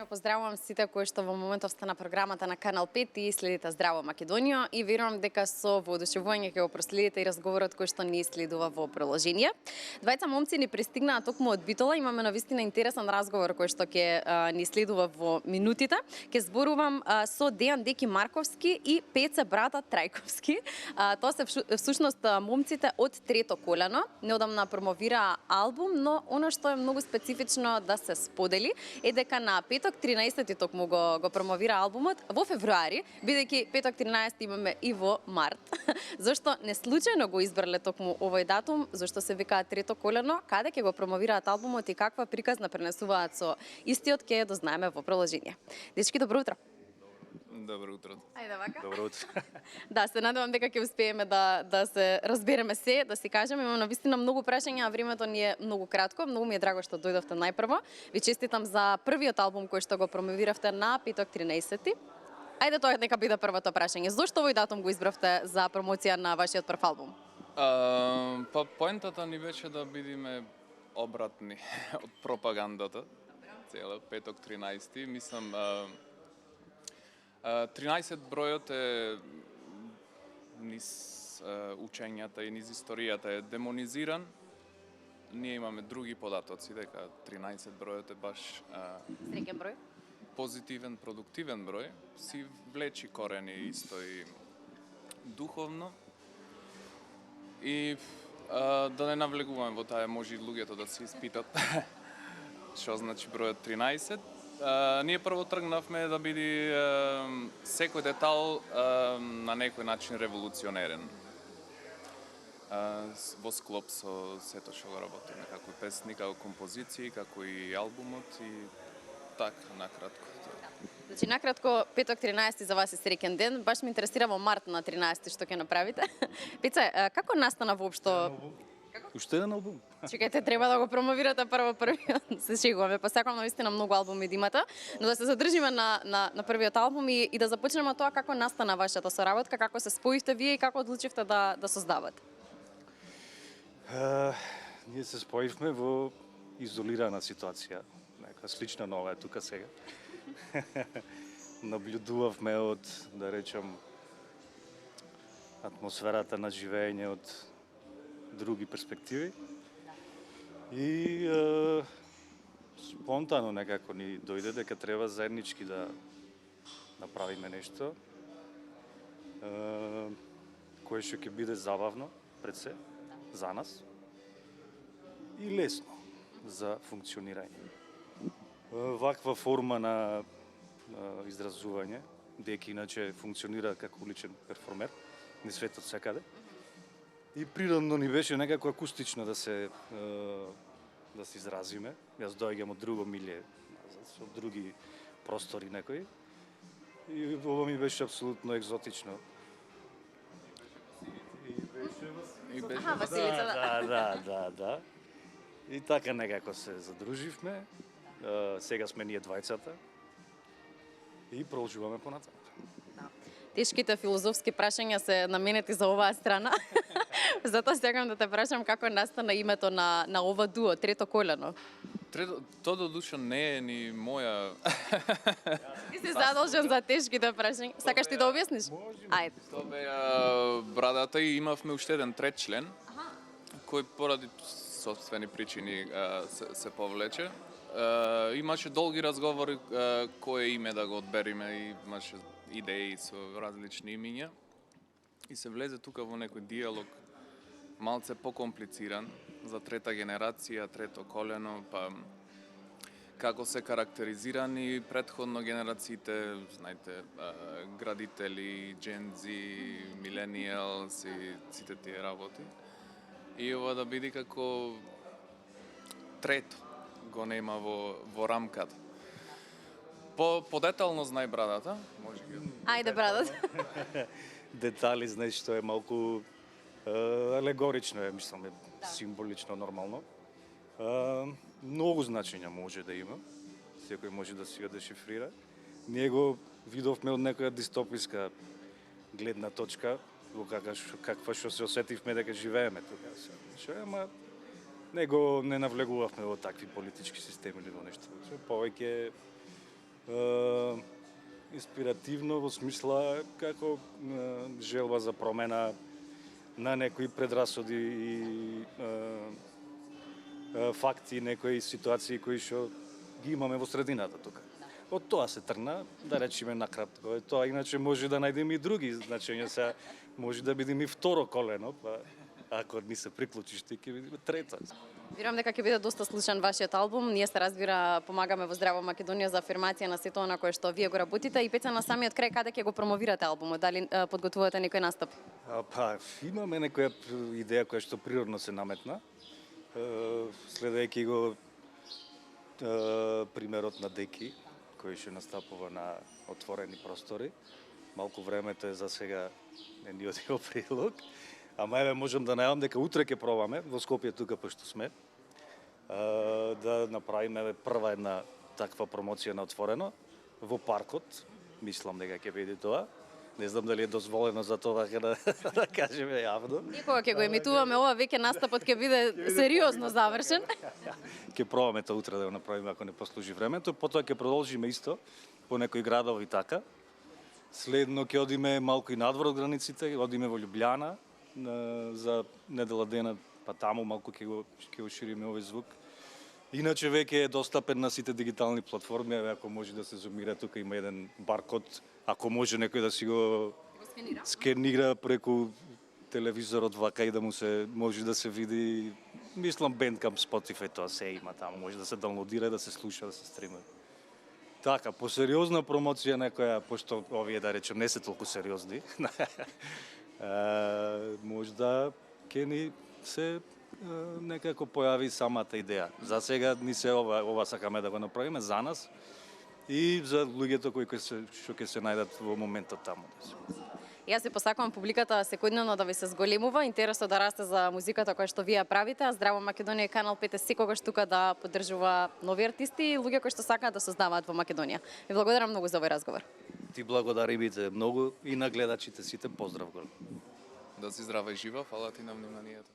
поздравувам сите кои што во моментов сте на програмата на Канал 5 и следите Здраво Македонија и верувам дека со воодушевување ќе го проследите и разговорот кој што ни следува во приложение. Двајца момци ни пристигнаа токму од Битола, имаме навистина интересен разговор кој што ќе ни следува во минутите. Ќе зборувам со Дејан Деки Марковски и Пеце брата Трајковски. Тоа се всушност момците од Трето колено. Неодамна промовираа албум, но она што е многу специфично да се сподели е дека на петок 13 токму го промовира албумот во февруари, бидејќи петок 13 имаме и во март. Зошто не случајно го избрале токму овој датум, зашто се викаат Трето колено, каде ќе го промовираат албумот и каква приказна пренесуваат со истиот ќе дознаеме во приложение. Дечки, добро утро. Добро утро. Ајде вака. Добро утро. Да, се надевам дека ќе успееме да се разбереме се, да си кажеме. Имам навистина многу прашања, а времето ни е многу кратко. Многу ми е драго што дојдовте најпрво. Ви честитам за првиот албум кој што го промовиравте на петок 13. Ајде тоа нека биде првото прашање. Зошто овој датум го избравте за промоција на вашиот прв албум? Па поентата ни беше да бидеме обратни од пропагандата. Цело петок 13. Мислам 13 бројот е низ учењата и низ историјата е демонизиран. Ние имаме други податоци дека 13 бројот е баш Среќен број? позитивен, продуктивен број, си влечи корени исто и духовно. И да не навлегуваме во таа, може и луѓето да се испитат што значи бројот 13. Ние прво тргнавме да биде секој детал на некој начин револуционерен. Во склоп со сето што го работиме, како песни, како композиции, како и албумот и така, накратко. Значи, накратко, петок 13 за вас е среќен ден. Баш ме интересира во март на 13 што ќе направите. Пице, како настана воопшто? Уште еден албум. Чекајте, треба да го промовирате првиот. Се шегуваме, посакувам навистина многу албуми да имате, но да се задржиме на првиот албум и да започнеме тоа како настана вашата соработка, како се споивте вие и како одлучивте да создавате. Ние се споивме во изолирана ситуација, нека слична на ова е тука сега. Наблюдувавме од, да речем, атмосферата на живење од други перспективи. И спонтано некако ни дојде дека треба заеднички да направиме нешто кое што ќе биде забавно пред се за нас и лесно за функционирање. Ваква форма на изразување, дека иначе функционира како уличен перформер низ светот секаде. И природно ни беше некако акустично да се изразиме. Јас доаѓам од друго милје, со други простори некои. И ова ми беше апсолутно екзотично. И беше... Аха, Василица, да. И така некако се задруживме. Сега сме ние двајцата. И продолжуваме понатаму. Тешките филозофски прашања се наменети за оваа страна. Затоа сакам да те прашам како настана името на ова дуо, Трето колено. Тоа до душа не е ни моја... Ти си задолжен за тешките прашања. Сакаш ти да објасниш? Ајде. Тоа беа брадата и имавме уште еден трет член, кој поради собствени причини се повлече. Имаше долги разговори кое име да го одбериме и имаше идеи со различни имиња. И се влезе тука во некој диалог малце покомплициран за трета генерација, трето колено, па како се карактеризирани претходно генерациите, знаете, градители, джензи, миленијалс и сите тие работи. И ова да биде како трето го нема во рамката. Подетално знае брадата, може ги... Ајде, брадата. Детали, знаеш, што е малку алегорично е, мислам, символично, нормално. Многу значења може да има. Секој може да си ја дешифрира. Ние го видовме од некоја дистописка гледна точка, во каква што се осетивме дека живееме тука. Ама не навлегувавме во такви политички системи или во нешто. Повеќе Инспиративно во смисла како желба за промена на некои предрасуди и факти, некои ситуации кои што ги имаме во средината тука. Од тоа се тргна, да речеме накратко. Тоа иначе може да најдеме и други значења, се може да бидеме и второ колено, па ако ни се приклучиш, ќе бидеме трето. Верувам дека ќе биде доста слушан вашиот албум. Ние се разбира помагаме во Здраво Македонија за афирмација на сето она кое што вие го работите и Пеца на самиот крај каде ќе го промовирате албумот? Дали подготвувате некој настап? Па имаме некоја идеја која што природно се наметна. Следејќи го примерот на Деки, кој што настапува на отворени простори. Малку времето е за сега не ни оди во прилог. Ама еве можам да најавам дека утре ќе пробаме во Скопје тука пошто сме да направиме прва една таква промоција на отворено во паркот. Мислам дека ќе биде тоа. Не знам дали е дозволено за тоа да кажеме јавно. Никога ќе го емитуваме ова, веќе настапот ќе биде сериозно завршен. Ќе пробаме тоа утре да го направиме ако не послужи времето, потоа ќе продолжиме исто по некои градови така. Следно ќе одиме малку и надвор од границите, одиме во Љубљана за недела дена, па таму малку ќе го шириме овој звук. Иначе веќе е достапен на сите дигитални платформи, ако може да се зумира, тука има еден баркод, ако може некој да си го скенира преку телевизорот вака и да му се може да се види, мислам Bandcamp, Spotify, тоа се има таму, може да се даунлодира, да се слуша, да се стрима. Така, по сериозна промоција некоја, пошто овие да речем не се толку сериозни, може да ќе ни се некако појави самата идеја. За сега ни се ова сакаме да го направиме за нас и за луѓето кои што ќе се најдат во моментот таму. Јас се посакувам публиката секојдневно да ви се зголемува, интересот да расте за музиката која што вие правите, а Здраво Македонија и Канал 5 е секогаш тука да поддржува нови артисти и луѓе кои што сакаат да создаваат во Македонија. Ви благодарам многу за овој разговор. Ти благодари бите многу и на гледачите сите, поздрав го. Да си здрава и жива, фала ти на вниманието.